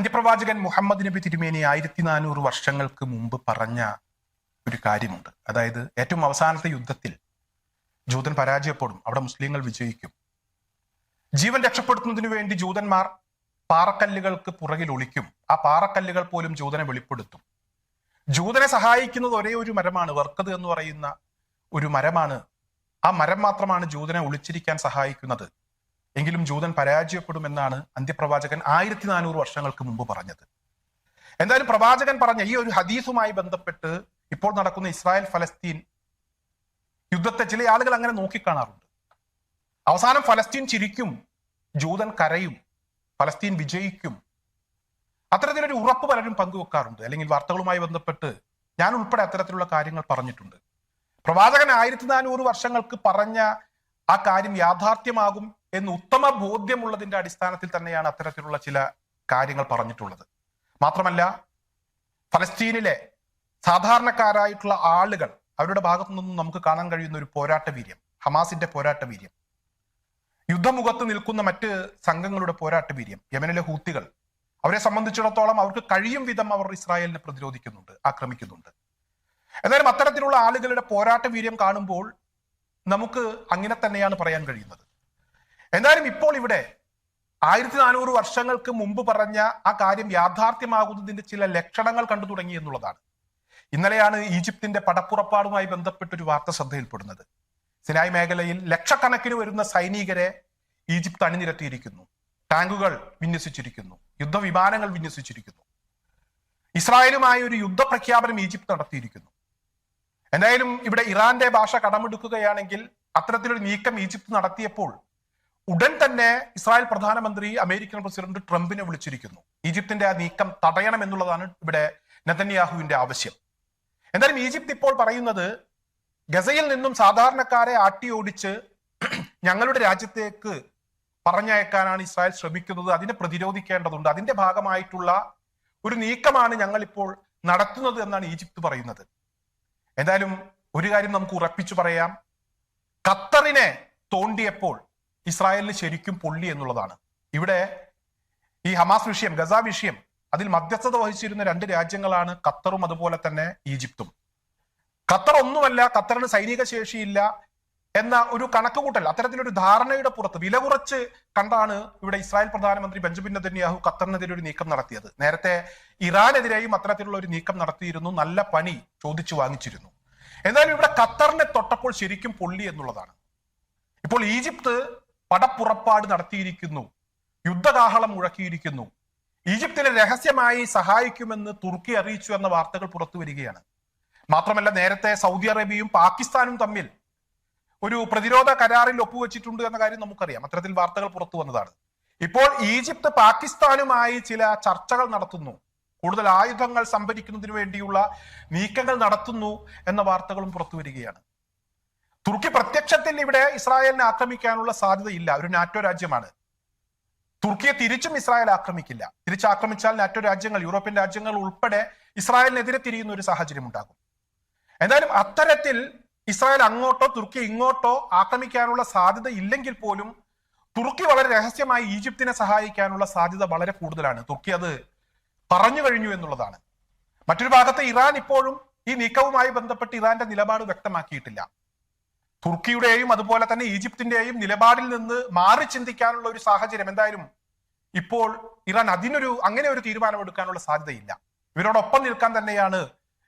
അന്ത്യപ്രവാചകൻ മുഹമ്മദ് നബി തിരുമേനി 1400 വർഷങ്ങൾക്ക് മുമ്പ് പറഞ്ഞ ഒരു കാര്യമുണ്ട്. അതായത് ഏറ്റവും അവസാനത്തെ യുദ്ധത്തിൽ ജൂതൻ പരാജയപ്പെടും, അവിടെ മുസ്ലിങ്ങൾ വിജയിക്കും. ജീവൻ രക്ഷപ്പെടുത്തുന്നതിനു വേണ്ടി ജൂതന്മാർ പാറക്കല്ലുകൾക്ക് പുറകിൽ ഒളിക്കും. ആ പാറക്കല്ലുകൾ പോലും ജൂതനെ വെളിപ്പെടുത്തും. ജൂതനെ സഹായിക്കുന്നത് ഒരേ ഒരു മരമാണ്, വർക്കത് എന്ന് പറയുന്ന ഒരു മരമാണ്. ആ മരം മാത്രമാണ് ജൂതനെ ഒളിച്ചിരിക്കാൻ സഹായിക്കുന്നത്. എങ്കിലും ജൂതൻ പരാജയപ്പെടുമെന്നാണ് അന്ത്യപ്രവാചകൻ 1400 വർഷങ്ങൾക്ക് മുമ്പ് പറഞ്ഞത്. എന്തായാലും പ്രവാചകൻ പറഞ്ഞ ഈ ഒരു ഹദീസുമായി ബന്ധപ്പെട്ട് ഇപ്പോൾ നടക്കുന്ന ഇസ്രായേൽ ഫലസ്തീൻ യുദ്ധത്തെ ചില ആളുകൾ അങ്ങനെ നോക്കിക്കാണാറുണ്ട്. അവസാനം ഫലസ്തീൻ ചിരിക്കും, ജൂതൻ കരയും, ഫലസ്തീൻ വിജയിക്കും. അത്തരത്തിലൊരു ഉറപ്പ് പലരും പങ്കുവെക്കാറുണ്ട്. അല്ലെങ്കിൽ വാർത്തകളുമായി ബന്ധപ്പെട്ട് ഞാൻ ഉൾപ്പെടെ അത്തരത്തിലുള്ള കാര്യങ്ങൾ പറഞ്ഞിട്ടുണ്ട്. പ്രവാചകൻ 1400 വർഷങ്ങൾക്ക് പറഞ്ഞ ആ കാര്യം യാഥാർത്ഥ്യമാകും എന്ന് ഉത്തമ ബോധ്യമുള്ളതിന്റെ അടിസ്ഥാനത്തിൽ തന്നെയാണ് അത്തരത്തിലുള്ള ചില കാര്യങ്ങൾ പറഞ്ഞിട്ടുള്ളത്. മാത്രമല്ല, ഫലസ്തീനിലെ സാധാരണക്കാരായിട്ടുള്ള ആളുകൾ അവരുടെ ഭാഗത്തു നിന്നും നമുക്ക് കാണാൻ കഴിയുന്ന ഒരു പോരാട്ട വീര്യം, ഹമാസിന്റെ പോരാട്ട വീര്യം, യുദ്ധമുഖത്ത് നിൽക്കുന്ന മറ്റ് സംഘങ്ങളുടെ പോരാട്ട വീര്യം, യമനിലെ ഹൂത്തികൾ, അവരെ സംബന്ധിച്ചിടത്തോളം അവർക്ക് കഴിയും വിധം അവർ ഇസ്രായേലിനെ പ്രതിരോധിക്കുന്നുണ്ട്, ആക്രമിക്കുന്നുണ്ട്. എന്നാലും അത്തരത്തിലുള്ള ആളുകളുടെ പോരാട്ട വീര്യം കാണുമ്പോൾ നമുക്ക് അങ്ങനെ തന്നെയാണ് പറയാൻ കഴിയുന്നത്. എന്നാലും ഇപ്പോൾ ഇവിടെ 1400 വർഷങ്ങൾക്ക് മുമ്പ് പറഞ്ഞ ആ കാര്യം യാഥാർത്ഥ്യമാകുന്നതിന്റെ ചില ലക്ഷണങ്ങൾ കണ്ടു തുടങ്ങി എന്നുള്ളതാണ്. ഇന്നലെയാണ് ഈജിപ്തിന്റെ പടപ്പുറപ്പാടുമായി ബന്ധപ്പെട്ടൊരു വാർത്ത ശ്രദ്ധയിൽപ്പെടുന്നത്. സിനായ് മേഖലയിൽ ലക്ഷക്കണക്കിന് വരുന്ന സൈനികരെ ഈജിപ്ത് അണിനിരത്തിയിരിക്കുന്നു. ടാങ്കുകൾ വിന്യസിച്ചിരിക്കുന്നു, യുദ്ധവിമാനങ്ങൾ വിന്യസിച്ചിരിക്കുന്നു. ഇസ്രായേലുമായി ഒരു യുദ്ധപ്രഖ്യാപനം ഈജിപ്ത് നടത്തിയിരിക്കുന്നു. എന്തായാലും ഇവിടെ ഇറാന്റെ ഭാഷ കടമെടുക്കുകയാണെങ്കിൽ അത്തരത്തിലൊരു നീക്കം ഈജിപ്ത് നടത്തിയപ്പോൾ ഉടൻ തന്നെ ഇസ്രായേൽ പ്രധാനമന്ത്രി അമേരിക്കൻ പ്രസിഡന്റ് ട്രംപിനെ വിളിച്ചിരിക്കുന്നു. ഈജിപ്തിന്റെ ആ നീക്കം തടയണം എന്നുള്ളതാണ് ഇവിടെ നെതന്യാഹുവിന്റെ ആവശ്യം. എന്തായാലും ഈജിപ്ത് ഇപ്പോൾ പറയുന്നത് ഗസയിൽ നിന്നും സാധാരണക്കാരെ ആട്ടിയോടിച്ച് ഞങ്ങളുടെ രാജ്യത്തേക്ക് പറഞ്ഞയക്കാനാണ് ഇസ്രായേൽ ശ്രമിക്കുന്നത്, അതിനെ പ്രതിരോധിക്കേണ്ടതുണ്ട്, അതിന്റെ ഭാഗമായിട്ടുള്ള ഒരു നീക്കമാണ് ഞങ്ങൾ ഇപ്പോൾ നടത്തുന്നത് എന്നാണ് ഈജിപ്ത് പറയുന്നത്. എന്തായാലും ഒരു കാര്യം നമുക്ക് ഉറപ്പിച്ചു പറയാം, ഖത്തറിനെ തോണ്ടിയപ്പോൾ ഇസ്രായേലിന് ശരിക്കും പൊള്ളി എന്നുള്ളതാണ്. ഇവിടെ ഈ ഹമാസ് വിഷയം, ഗസ വിഷയം, അതിൽ മധ്യസ്ഥത വഹിച്ചിരുന്ന 2 രാജ്യങ്ങളാണ് ഖത്തറും അതുപോലെ തന്നെ ഈജിപ്തും. ഖത്തർ ഒന്നുമല്ല, ഖത്തറിന് സൈനിക ശേഷിയില്ല എന്ന ഒരു കണക്കുകൂട്ടൽ, അത്തരത്തിലൊരു ധാരണയുടെ പുറത്ത് വില കുറച്ച് കണ്ടാണ് ഇവിടെ ഇസ്രായേൽ പ്രധാനമന്ത്രി ബെഞ്ചമിൻ നെതന്യാഹു ഖത്തറിനെതിരെ ഒരു നീക്കം നടത്തിയത്. നേരത്തെ ഇറാനെതിരെയും അത്തരത്തിലുള്ള ഒരു നീക്കം നടത്തിയിരുന്നു, നല്ല പണി ചോദിച്ചു വാങ്ങിച്ചിരുന്നു. എന്നാലും ഇവിടെ ഖത്തറിനെ തൊട്ടപ്പോൾ ശരിക്കും പൊള്ളി എന്നുള്ളതാണ്. ഇപ്പോൾ ഈജിപ്ത് പടപ്പുറപ്പാട് നടത്തിയിരിക്കുന്നു, യുദ്ധകാഹളം മുഴക്കിയിരിക്കുന്നു. ഈജിപ്തിനെ രഹസ്യമായി സഹായിക്കുമെന്ന് തുർക്കി അറിയിച്ചു എന്ന വാർത്തകൾ പുറത്തു വരികയാണ്. മാത്രമല്ല, നേരത്തെ സൗദി അറേബ്യയും പാകിസ്ഥാനും തമ്മിൽ ഒരു പ്രതിരോധ കരാറിൽ ഒപ്പുവെച്ചിട്ടുണ്ട് എന്ന കാര്യം നമുക്കറിയാം. അത്തരത്തിൽ വാർത്തകൾ പുറത്തു വന്നതാണ്. ഇപ്പോൾ ഈജിപ്ത് പാകിസ്ഥാനുമായി ചില ചർച്ചകൾ നടത്തുന്നു, കൂടുതൽ ആയുധങ്ങൾ സംഭരിക്കുന്നതിന് വേണ്ടിയുള്ള നീക്കങ്ങൾ നടത്തുന്നു എന്ന വാർത്തകളും പുറത്തു വരികയാണ്. തുർക്കി പ്രത്യക്ഷത്തിൽ ഇവിടെ ഇസ്രായേലിനെ ആക്രമിക്കാനുള്ള സാധ്യതയില്ല, ഒരു നാറ്റോ രാജ്യമാണ്. തുർക്കിയെ തിരിച്ചും ഇസ്രായേൽ ആക്രമിക്കില്ല. തിരിച്ചാക്രമിച്ചാൽ നാറ്റോ രാജ്യങ്ങൾ, യൂറോപ്യൻ രാജ്യങ്ങൾ ഉൾപ്പെടെ ഇസ്രായേലിനെതിരെ തിരിയുന്ന ഒരു സാഹചര്യം ഉണ്ടാകും. എന്തായാലും അത്തരത്തിൽ ഇസ്രായേൽ അങ്ങോട്ടോ തുർക്കി ഇങ്ങോട്ടോ ആക്രമിക്കാനുള്ള സാധ്യത ഇല്ലെങ്കിൽ പോലും തുർക്കി വളരെ രഹസ്യമായി ഈജിപ്തിനെ സഹായിക്കാനുള്ള സാധ്യത വളരെ കൂടുതലാണ്. തുർക്കി അത് പറഞ്ഞു കഴിഞ്ഞു എന്നുള്ളതാണ്. മറ്റൊരു ഭാഗത്ത് ഇറാൻ ഇപ്പോഴും ഈ നീക്കവുമായി ബന്ധപ്പെട്ട് ഇറാന്റെ നിലപാട് വ്യക്തമാക്കിയിട്ടില്ല. തുർക്കിയുടെയും അതുപോലെ തന്നെ ഈജിപ്തിന്റെയും നിലപാടിൽ നിന്ന് മാറി ചിന്തിക്കാനുള്ള ഒരു സാഹചര്യം എന്തായാലും ഇപ്പോൾ ഇറാൻ അങ്ങനെ ഒരു തീരുമാനമെടുക്കാനുള്ള സാധ്യതയില്ല. ഇവരോടൊപ്പം നിൽക്കാൻ തന്നെയാണ്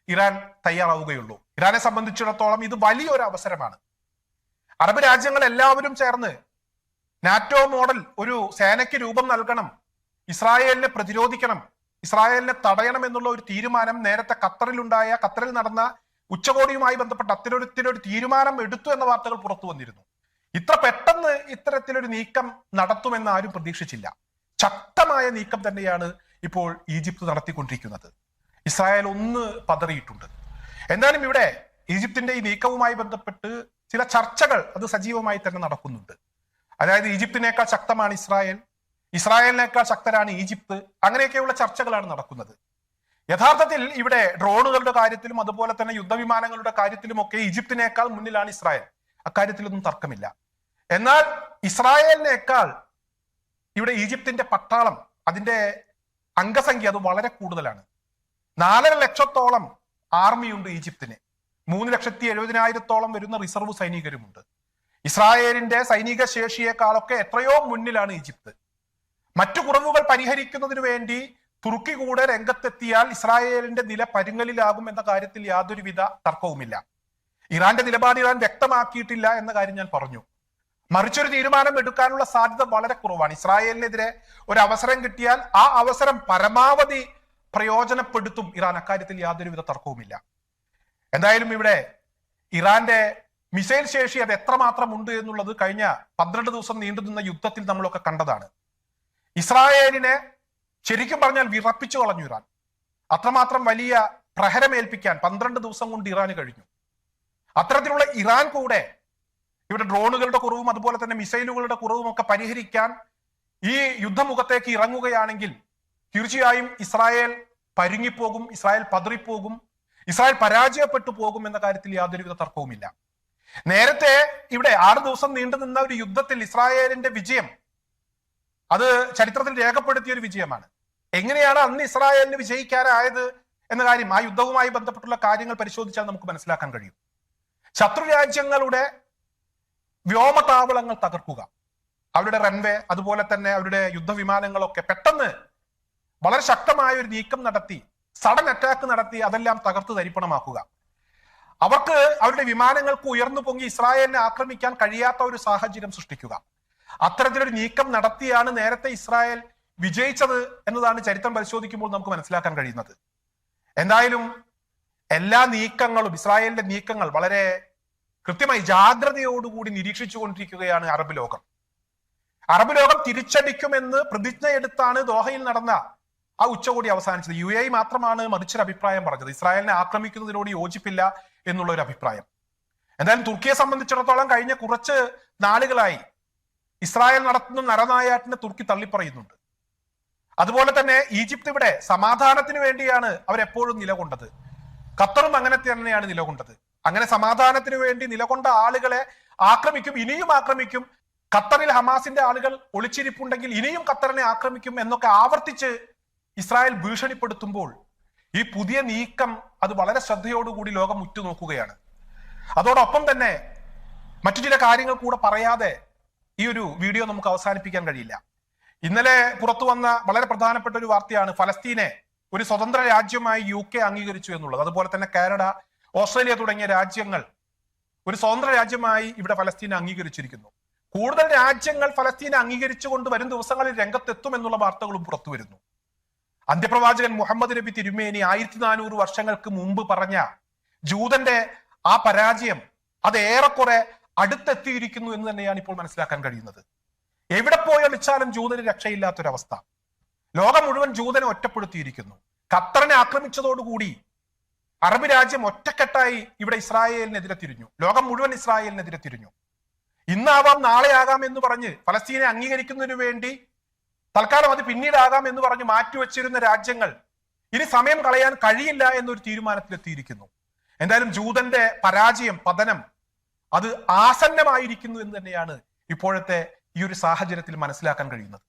ഇറാൻ തയ്യാറാവുകയുള്ളൂ. ഇറാനെ സംബന്ധിച്ചിടത്തോളം ഇത് വലിയൊരു അവസരമാണ്. അറബ് രാജ്യങ്ങൾ എല്ലാവരും ചേർന്ന് നാറ്റോ മോഡൽ ഒരു സേനയ്ക്ക് രൂപം നൽകണം, ഇസ്രായേലിനെ പ്രതിരോധിക്കണം, ഇസ്രായേലിനെ തടയണം എന്നുള്ള ഒരു തീരുമാനം നേരത്തെ ഖത്തറിൽ നടന്ന ഉച്ചകോടിയുമായി ബന്ധപ്പെട്ട് അത്തരത്തിലൊരു തീരുമാനം എടുത്തു എന്ന വാർത്തകൾ പുറത്തു വന്നിരുന്നു. ഇത്ര പെട്ടെന്ന് ഇത്തരത്തിലൊരു നീക്കം നടത്തുമെന്ന് ആരും പ്രതീക്ഷിച്ചില്ല. ശക്തമായ നീക്കം തന്നെയാണ് ഇപ്പോൾ ഈജിപ്ത് നടത്തിക്കൊണ്ടിരിക്കുന്നത്. ഇസ്രായേൽ ഒന്ന് പതറിയിട്ടുണ്ട്. എന്തായാലും ഇവിടെ ഈജിപ്തിന്റെ ഈ നീക്കവുമായി ബന്ധപ്പെട്ട് ചില ചർച്ചകൾ അത് സജീവമായി തന്നെ നടക്കുന്നുണ്ട്. അതായത് ഈജിപ്തിനേക്കാൾ ശക്തമാണ് ഇസ്രായേൽ, ഇസ്രായേലിനേക്കാൾ ശക്തരാണ് ഈജിപ്ത്, അങ്ങനെയൊക്കെയുള്ള ചർച്ചകളാണ് നടക്കുന്നത്. യഥാർത്ഥത്തിൽ ഇവിടെ ഡ്രോണുകളുടെ കാര്യത്തിലും അതുപോലെ തന്നെ യുദ്ധവിമാനങ്ങളുടെ കാര്യത്തിലുമൊക്കെ ഈജിപ്തിനേക്കാൾ മുന്നിലാണ് ഇസ്രായേൽ. അക്കാര്യത്തിലൊന്നും തർക്കമില്ല. എന്നാൽ ഇസ്രായേലിനേക്കാൾ ഇവിടെ ഈജിപ്തിന്റെ പട്ടാളം, അതിന്റെ അംഗസംഖ്യ അത് വളരെ കൂടുതലാണ്. 4.5 ലക്ഷത്തോളം ആർമിയുണ്ട് ഈജിപ്തിന്. 3,70,000 വരുന്ന റിസർവ് സൈനികരുമുണ്ട്. ഇസ്രായേലിന്റെ സൈനിക ശേഷിയെക്കാളൊക്കെ എത്രയോ മുന്നിലാണ് ഈജിപ്ത്. മറ്റു കുറവുകൾ പരിഹരിക്കുന്നതിന് വേണ്ടി തുർക്കി കൂടെ രംഗത്തെത്തിയാൽ ഇസ്രായേലിന്റെ നില പരുങ്ങലിലാകും എന്ന കാര്യത്തിൽ യാതൊരുവിധ തർക്കവുമില്ല. ഇറാന്റെ നിലപാട് ഇറാൻ വ്യക്തമാക്കിയിട്ടില്ല എന്ന കാര്യം ഞാൻ പറഞ്ഞു. മറിച്ചൊരു തീരുമാനം എടുക്കാനുള്ള സാധ്യത വളരെ കുറവാണ്. ഇസ്രായേലിനെതിരെ ഒരു അവസരം കിട്ടിയാൽ ആ അവസരം പരമാവധി പ്രയോജനപ്പെടുത്തും ഇറാൻ. അക്കാര്യത്തിൽ യാതൊരുവിധ തർക്കവുമില്ല. എന്തായാലും ഇവിടെ ഇറാന്റെ മിസൈൽ ശേഷി അത് എത്രമാത്രം ഉണ്ട് എന്നുള്ളത് കഴിഞ്ഞ 12 ദിവസം നീണ്ടുനിന്ന യുദ്ധത്തിൽ നമ്മളൊക്കെ കണ്ടതാണ്. ഇസ്രായേലിനെ ശരിക്കും പറഞ്ഞാൽ വിറപ്പിച്ചു കളഞ്ഞു ഇറാൻ. അത്രമാത്രം വലിയ പ്രഹരമേൽപ്പിക്കാൻ 12 ദിവസം കൊണ്ട് ഇറാന് കഴിഞ്ഞു. അത്തരത്തിലുള്ള ഇറാൻ കൂടെ ഇവിടെ ഡ്രോണുകളുടെ കുറവും അതുപോലെ തന്നെ മിസൈലുകളുടെ കുറവും ഒക്കെ പരിഹരിക്കാൻ ഈ യുദ്ധമുഖത്തേക്ക് ഇറങ്ങുകയാണെങ്കിൽ തീർച്ചയായും ഇസ്രായേൽ പരുങ്ങിപ്പോകും, ഇസ്രായേൽ പതറിപ്പോകും, ഇസ്രായേൽ പരാജയപ്പെട്ടു പോകും എന്ന കാര്യത്തിൽ യാതൊരുവിധ തർക്കവുമില്ല. നേരത്തെ ഇവിടെ 6 ദിവസം നീണ്ടു നിന്ന ഒരു യുദ്ധത്തിൽ ഇസ്രായേലിന്റെ വിജയം അത് ചരിത്രത്തിൽ രേഖപ്പെടുത്തിയ ഒരു വിജയമാണ്. എങ്ങനെയാണ് അന്ന് ഇസ്രായേലിന് വിജയിക്കാനായത് എന്ന കാര്യം ആ യുദ്ധവുമായി ബന്ധപ്പെട്ടുള്ള കാര്യങ്ങൾ പരിശോധിച്ചാൽ നമുക്ക് മനസ്സിലാക്കാൻ കഴിയും. ശത്രു രാജ്യങ്ങളുടെ വ്യോമതാവളങ്ങൾ തകർക്കുക, അവരുടെ റൺവേ അതുപോലെ തന്നെ അവരുടെ യുദ്ധവിമാനങ്ങളൊക്കെ പെട്ടെന്ന് വളരെ ശക്തമായ ഒരു നീക്കം നടത്തി, സഡൻ അറ്റാക്ക് നടത്തി അതെല്ലാം തകർത്ത് തരിപ്പണമാക്കുക. അവർക്ക് അവരുടെ വിമാനങ്ങൾക്ക് ഉയർന്നു പൊങ്ങി ഇസ്രായേലിനെ ആക്രമിക്കാൻ കഴിയാത്ത ഒരു സാഹചര്യം സൃഷ്ടിക്കുക. അത്തരത്തിലൊരു നീക്കം നടത്തിയാണ് നേരത്തെ ഇസ്രായേൽ വിജയിച്ചത് എന്നതാണ് ചരിത്രം പരിശോധിക്കുമ്പോൾ നമുക്ക് മനസ്സിലാക്കാൻ കഴിയുന്നത്. എന്തായാലും എല്ലാ നീക്കങ്ങളും, ഇസ്രായേലിന്റെ നീക്കങ്ങൾ വളരെ കൃത്യമായി ജാഗ്രതയോടുകൂടി നിരീക്ഷിച്ചു കൊണ്ടിരിക്കുകയാണ് അറബ് ലോകം. അറബ് ലോകം തിരിച്ചടിക്കുമെന്ന് പ്രതിജ്ഞയെടുത്താണ് ദോഹയിൽ നടന്ന ആ ഉച്ചകോടി അവസാനിച്ചത്. UAE മാത്രമാണ് മറിച്ചൊരു അഭിപ്രായം പറഞ്ഞത്. ഇസ്രായേലിനെ ആക്രമിക്കുന്നതിനോട് യോജിപ്പില്ല എന്നുള്ള ഒരു അഭിപ്രായം. എന്തായാലും തുർക്കിയെ സംബന്ധിച്ചിടത്തോളം കഴിഞ്ഞ കുറച്ച് നാളുകളായി ഇസ്രായേൽ നടത്തുന്ന നരനായാട്ടിനെ തുർക്കി തള്ളിപ്പറയുന്നുണ്ട്. അതുപോലെ തന്നെ ഈജിപ്ത് ഇവിടെ സമാധാനത്തിന് വേണ്ടിയാണ് അവരെപ്പോഴും നിലകൊണ്ടത്. ഖത്തറും അങ്ങനെ തന്നെയാണ് നിലകൊണ്ടത്. അങ്ങനെ സമാധാനത്തിന് വേണ്ടി നിലകൊണ്ട ആളുകളെ ആക്രമിക്കും, ഇനിയും ആക്രമിക്കും. ഖത്തറിൽ ഹമാസിന്റെ ആളുകൾ ഒളിച്ചിരിപ്പുണ്ടെങ്കിൽ ഇനിയും ഖത്തറിനെ ആക്രമിക്കും എന്നൊക്കെ ആവർത്തിച്ച് ഇസ്രായേൽ ഭീഷണിപ്പെടുത്തുമ്പോൾ ഈ പുതിയ നീക്കം അത് വളരെ ശ്രദ്ധയോടുകൂടി ലോകം ഉറ്റുനോക്കുകയാണ്. അതോടൊപ്പം തന്നെ മറ്റു ചില കാര്യങ്ങൾ കൂടെ പറയാതെ ഈ ഒരു വീഡിയോ നമുക്ക് അവസാനിപ്പിക്കാൻ കഴിയില്ല. ഇന്നലെ പുറത്തു വന്ന വളരെ പ്രധാനപ്പെട്ട ഒരു വാർത്തയാണ് ഫലസ്തീനെ ഒരു സ്വതന്ത്ര രാജ്യമായി UK അംഗീകരിച്ചു എന്നുള്ളത്. അതുപോലെ തന്നെ കാനഡ, ഓസ്ട്രേലിയ തുടങ്ങിയ രാജ്യങ്ങൾ ഒരു സ്വതന്ത്ര രാജ്യമായി ഇവിടെ ഫലസ്തീനെ അംഗീകരിച്ചിരിക്കുന്നു. കൂടുതൽ രാജ്യങ്ങൾ ഫലസ്തീനെ അംഗീകരിച്ചുകൊണ്ട് വരും ദിവസങ്ങളിൽ രംഗത്തെത്തും എന്നുള്ള വാർത്തകളും പുറത്തു വരുന്നു. അന്ത്യപ്രവാചകൻ മുഹമ്മദ് നബി തിരുമേനി 1400 വർഷങ്ങൾക്ക് മുമ്പ് പറഞ്ഞ ജൂതന്റെ ആ പരാജയം അത് ഏറെക്കുറെ അടുത്തെത്തിയിരിക്കുന്നു എന്ന് തന്നെയാണ് ഇപ്പോൾ മനസ്സിലാക്കാൻ കഴിയുന്നത്. എവിടെ പോയി ഒളിച്ചാലും ജൂതന് രക്ഷയില്ലാത്തൊരവസ്ഥ. ലോകം മുഴുവൻ ജൂതനെ ഒറ്റപ്പെടുത്തിയിരിക്കുന്നു. ഖത്തറിനെ ആക്രമിച്ചതോടുകൂടി അറബ് രാജ്യം ഒറ്റക്കെട്ടായി ഇവിടെ ഇസ്രായേലിനെതിരെ തിരിഞ്ഞു. ലോകം മുഴുവൻ ഇസ്രായേലിനെതിരെ തിരിഞ്ഞു. ഇന്നാവാം നാളെ ആകാം എന്ന് പറഞ്ഞ് ഫലസ്തീനെ അംഗീകരിക്കുന്നതിന് വേണ്ടി തൽക്കാലം അത് പിന്നീടാകാം എന്ന് പറഞ്ഞ് മാറ്റിവെച്ചിരുന്ന രാജ്യങ്ങൾ ഇനി സമയം കളയാൻ കഴിയില്ല എന്നൊരു തീരുമാനത്തിലെത്തിയിരിക്കുന്നു. എന്തായാലും ജൂതന്റെ പരാജയം, പതനം അത് ആസന്നമായിരിക്കുന്നു എന്ന് തന്നെയാണ് ഇപ്പോഴത്തെ ഈ ഒരു സാഹചര്യത്തിൽ മനസ്സിലാക്കാൻ കഴിയുന്നത്.